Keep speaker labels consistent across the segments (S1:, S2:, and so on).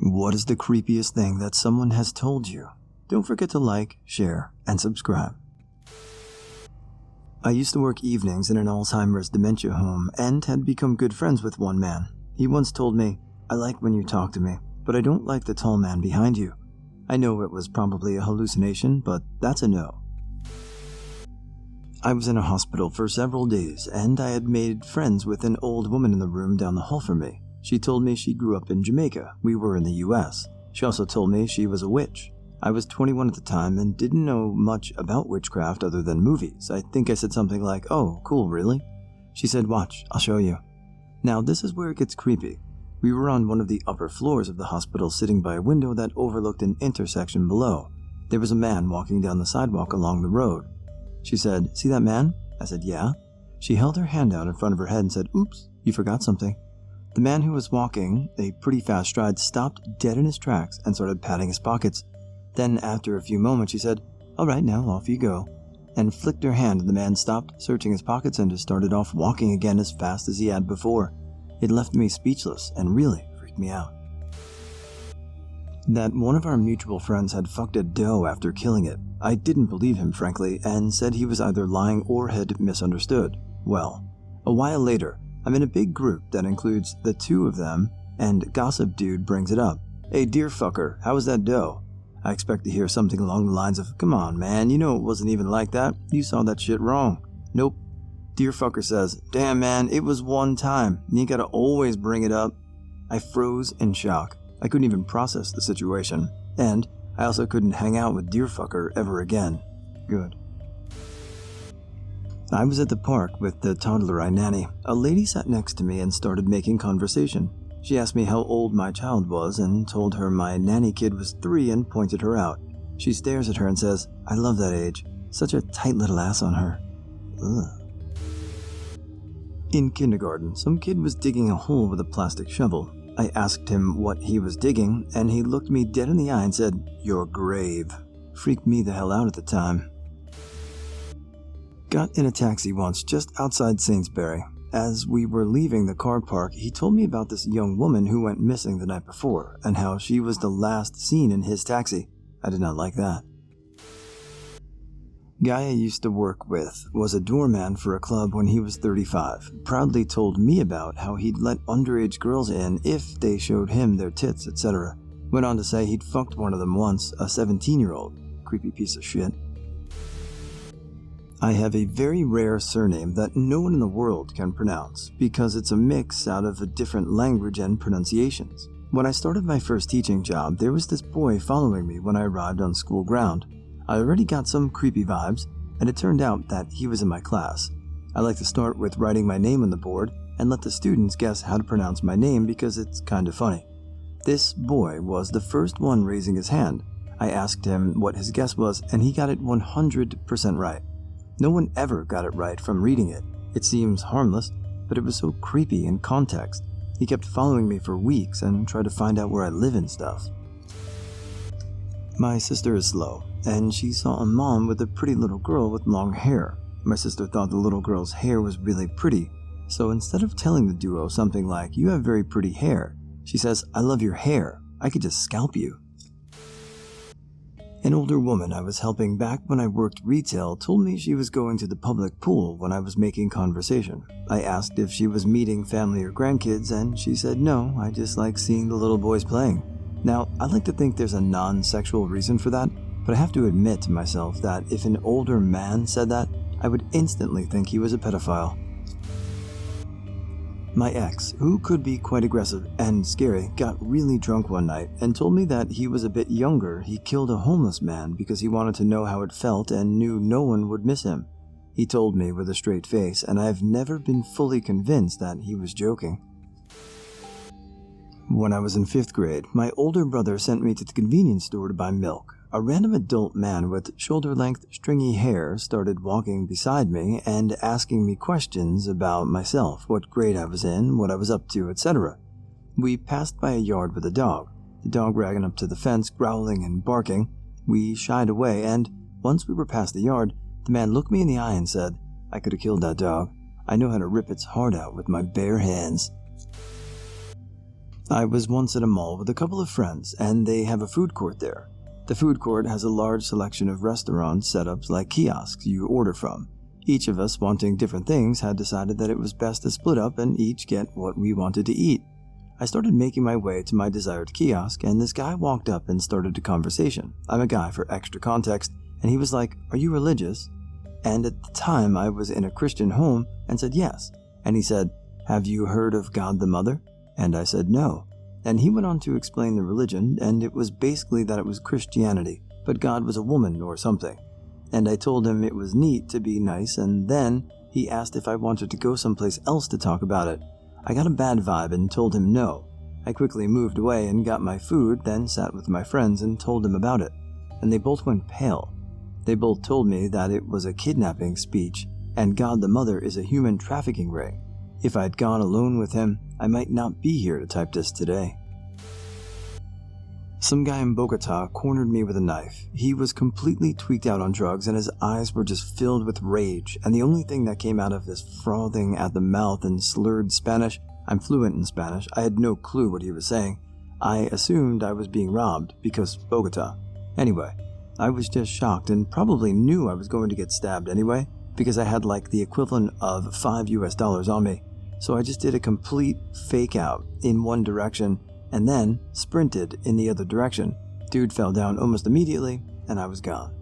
S1: What is the creepiest thing that someone has told you? Don't forget to like, share, and subscribe. I used to work evenings in an Alzheimer's dementia home and had become good friends with one man. He once told me, "I like when you talk to me, but I don't like the tall man behind you." I know it was probably a hallucination, but that's a no. I was in a hospital for several days, and I had made friends with an old woman in the room down the hall from me. She told me she grew up in Jamaica. We were in the US. She also told me she was a witch. I was 21 at the time and didn't know much about witchcraft other than movies. I think I said something like, "Oh, cool, really?" She said, "Watch, I'll show you." Now, this is where it gets creepy. We were on one of the upper floors of the hospital sitting by a window that overlooked an intersection below. There was a man walking down the sidewalk along the road. She said, "See that man?" I said, "Yeah." She held her hand out in front of her head and said, "Oops, you forgot something." The man who was walking a pretty fast stride stopped dead in his tracks and started patting his pockets. Then, after a few moments, she said, "All right, now off you go," and flicked her hand, and the man stopped searching his pockets and just started off walking again as fast as he had before. It left me speechless and really freaked me out. That one of our mutual friends had fucked a doe after killing it. I didn't believe him, frankly, and said he was either lying or had misunderstood. Well, a while later, I'm in a big group that includes the two of them, and Gossip Dude brings it up. "Hey, dear fucker, how was that doe?" I expect to hear something along the lines of, "Come on, man, you know it wasn't even like that. You saw that shit wrong." Nope. Dear fucker says, "Damn, man, it was one time. You gotta always bring it up." I froze in shock. I couldn't even process the situation, and I also couldn't hang out with Dear fucker ever again. Good. I was at the park with the toddler I nanny. A lady sat next to me and started making conversation. She asked me how old my child was and told her my nanny kid was 3 and pointed her out. She stares at her and says, "I love that age. Such a tight little ass on her." Ugh. In kindergarten, some kid was digging a hole with a plastic shovel. I asked him what he was digging, and he looked me dead in the eye and said, "Your grave." Freaked me the hell out at the time. Got in a taxi once just outside Sainsbury. As we were leaving the car park, he told me about this young woman who went missing the night before, and how she was the last seen in his taxi. I did not like that. Guy I used to work with was a doorman for a club when he was 35. Proudly told me about how he'd let underage girls in if they showed him their tits, etc. Went on to say he'd fucked one of them once, a 17-year-old. Creepy piece of shit. I have a very rare surname that no one in the world can pronounce because it's a mix out of a different language and pronunciations. When I started my first teaching job, there was this boy following me when I arrived on school ground. I already got some creepy vibes, and it turned out that he was in my class. I like to start with writing my name on the board and let the students guess how to pronounce my name because it's kind of funny. This boy was the first one raising his hand. I asked him what his guess was, and he got it 100% right. No one ever got it right from reading it. It seems harmless, but it was so creepy in context. He kept following me for weeks and tried to find out where I live and stuff. My sister is slow, and she saw a mom with a pretty little girl with long hair. My sister thought the little girl's hair was really pretty, so instead of telling the duo something like, "You have very pretty hair," she says, "I love your hair. I could just scalp you." An older woman I was helping back when I worked retail told me she was going to the public pool when I was making conversation. I asked if she was meeting family or grandkids, and she said, "No, I just like seeing the little boys playing." Now, I like to think there's a non-sexual reason for that, but I have to admit to myself that if an older man said that, I would instantly think he was a pedophile. My ex, who could be quite aggressive and scary, got really drunk one night and told me that he was a bit younger. He killed a homeless man because he wanted to know how it felt and knew no one would miss him. He told me with a straight face, and I've never been fully convinced that he was joking. When I was in 5th grade, my older brother sent me to the convenience store to buy milk. A random adult man with shoulder-length, stringy hair started walking beside me and asking me questions about myself, what grade I was in, what I was up to, etc. We passed by a yard with a dog. The dog ran up to the fence, growling and barking. We shied away, and once we were past the yard, the man looked me in the eye and said, "I could have killed that dog. I know how to rip its heart out with my bare hands." I was once at a mall with a couple of friends, and they have a food court there. The food court has a large selection of restaurant setups like kiosks you order from. Each of us, wanting different things, had decided that it was best to split up and each get what we wanted to eat. I started making my way to my desired kiosk, and this guy walked up and started a conversation. I'm a guy for extra context, and he was like, "Are you religious?" And at the time, I was in a Christian home and said yes. And he said, "Have you heard of God the Mother?" And I said no. And he went on to explain the religion, and it was basically that it was Christianity, but God was a woman or something. And I told him it was neat to be nice, and then he asked if I wanted to go someplace else to talk about it. I got a bad vibe and told him no. I quickly moved away and got my food, then sat with my friends and told them about it. And they both went pale. They both told me that it was a kidnapping speech, and God the Mother is a human trafficking ring. If I'd gone alone with him, I might not be here to type this today. Some guy in Bogota cornered me with a knife. He was completely tweaked out on drugs and his eyes were just filled with rage, and the only thing that came out of his frothing at the mouth and slurred Spanish, I'm fluent in Spanish, I had no clue what he was saying. I assumed I was being robbed because Bogota. Anyway, I was just shocked and probably knew I was going to get stabbed anyway because I had like the equivalent of $5 on me. So I just did a complete fake out in one direction and then sprinted in the other direction. Dude fell down almost immediately and I was gone.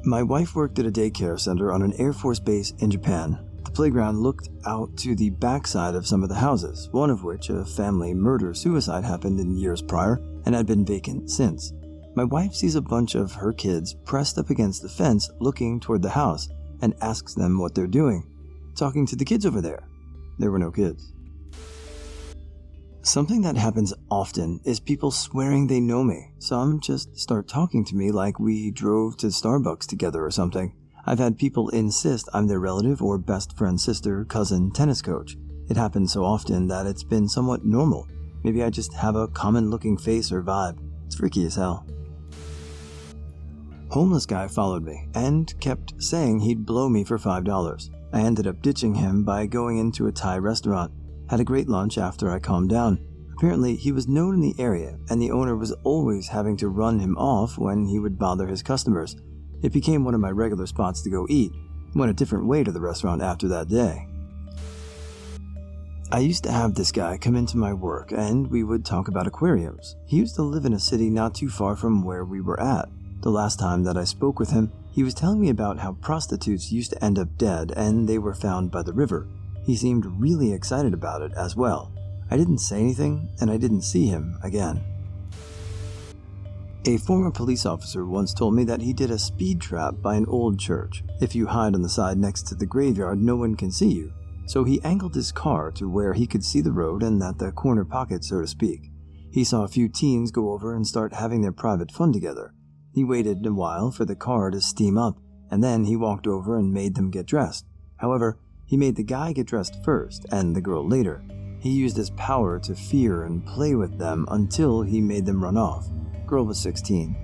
S1: My wife worked at a daycare center on an Air Force base in Japan. The playground looked out to the backside of some of the houses, one of which a family murder-suicide happened in years prior and had been vacant since. My wife sees a bunch of her kids pressed up against the fence looking toward the house and asks them what they're doing. Talking to the kids over there. There were no kids. Something that happens often is people swearing they know me. Some just start talking to me like we drove to Starbucks together or something. I've had people insist I'm their relative or best friend, sister, cousin, tennis coach. It happens so often that it's been somewhat normal. Maybe I just have a common looking face or vibe. It's freaky as hell. Homeless guy followed me and kept saying he'd blow me for $5. I ended up ditching him by going into a Thai restaurant. Had a great lunch after I calmed down. Apparently, he was known in the area, and the owner was always having to run him off when he would bother his customers. It became one of my regular spots to go eat. Went a different way to the restaurant after that day. I used to have this guy come into my work, and we would talk about aquariums. He used to live in a city not too far from where we were at. The last time that I spoke with him, he was telling me about how prostitutes used to end up dead and they were found by the river. He seemed really excited about it as well. I didn't say anything and I didn't see him again. A former police officer once told me that he did a speed trap by an old church. If you hide on the side next to the graveyard, no one can see you. So he angled his car to where he could see the road and at the corner pocket, so to speak. He saw a few teens go over and start having their private fun together. He waited a while for the car to steam up, and then he walked over and made them get dressed. However, he made the guy get dressed first, and the girl later. He used his power to fear and play with them until he made them run off. Girl was 16.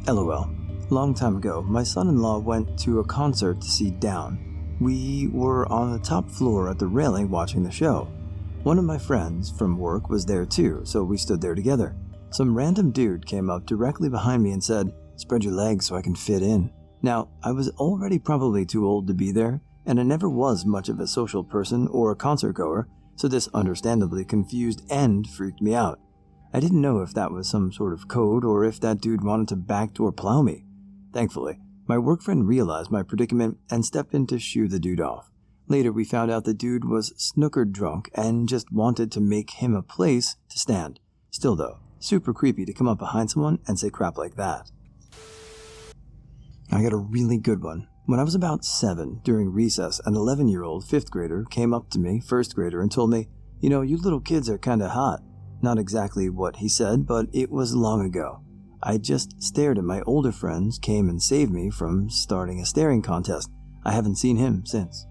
S1: LOL. Long time ago, my son-in-law went to a concert to see Down. We were on the top floor at the railing watching the show. One of my friends from work was there too, so we stood there together. Some random dude came up directly behind me and said, "Spread your legs so I can fit in." Now, I was already probably too old to be there, and I never was much of a social person or a concert goer, so this understandably confused and freaked me out. I didn't know if that was some sort of code or if that dude wanted to backdoor plow me. Thankfully, my work friend realized my predicament and stepped in to shoo the dude off. Later, we found out the dude was snookered drunk and just wanted to make him a place to stand. Still though, super creepy to come up behind someone and say crap like that. I got a really good one. When I was about 7, during recess, an 11-year-old 5th grader came up to me, 1st grader, and told me, "You know, you little kids are kinda hot." Not exactly what he said, but it was long ago. I just stared at my older friends came and saved me from starting a staring contest. I haven't seen him since.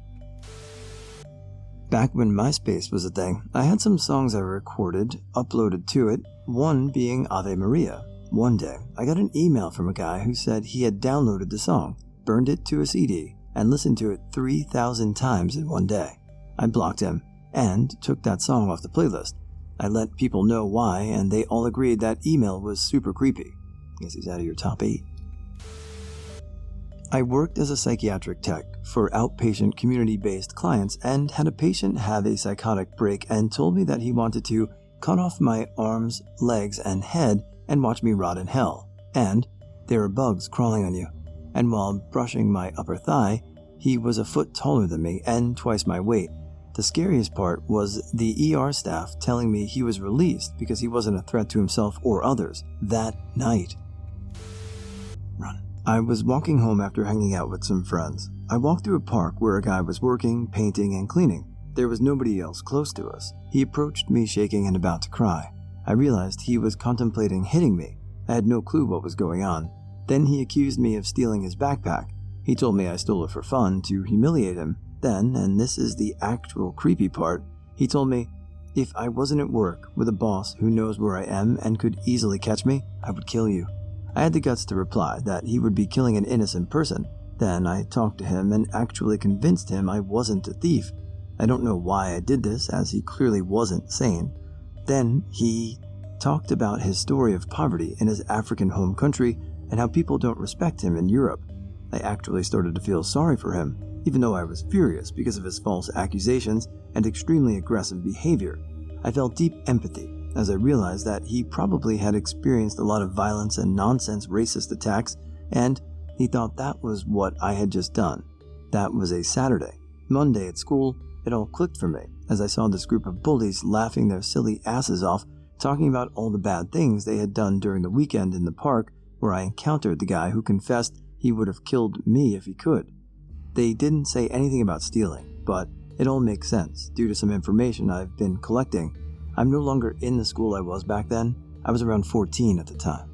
S1: Back when MySpace was a thing, I had some songs I recorded, uploaded to it, one being Ave Maria. One day, I got an email from a guy who said he had downloaded the song, burned it to a CD, and listened to it 3,000 times in one day. I blocked him, and took that song off the playlist. I let people know why, and they all agreed that email was super creepy. Guess he's out of your top 8. I worked as a psychiatric tech for outpatient community-based clients and had a patient have a psychotic break and told me that he wanted to cut off my arms, legs, and head and watch me rot in hell. And there are bugs crawling on you. And while brushing my upper thigh, he was a foot taller than me and twice my weight. The scariest part was the ER staff telling me he was released because he wasn't a threat to himself or others that night. Run. I was walking home after hanging out with some friends. I walked through a park where a guy was working, painting, and cleaning. There was nobody else close to us. He approached me shaking and about to cry. I realized he was contemplating hitting me. I had no clue what was going on. Then he accused me of stealing his backpack. He told me I stole it for fun to humiliate him. Then, and this is the actual creepy part, he told me if I wasn't at work with a boss who knows where I am and could easily catch me, I would kill you. I had the guts to reply that he would be killing an innocent person. Then I talked to him and actually convinced him I wasn't a thief. I don't know why I did this, as he clearly wasn't sane. Then he talked about his story of poverty in his African home country and how people don't respect him in Europe. I actually started to feel sorry for him, even though I was furious because of his false accusations and extremely aggressive behavior. I felt deep empathy as I realized that he probably had experienced a lot of violence and nonsense racist attacks, and he thought that was what I had just done. That was a Saturday. Monday at school, it all clicked for me as I saw this group of bullies laughing their silly asses off, talking about all the bad things they had done during the weekend in the park where I encountered the guy who confessed he would have killed me if he could. They didn't say anything about stealing, but it all makes sense due to some information I've been collecting. I'm no longer in the school I was back then. I was around 14 at the time.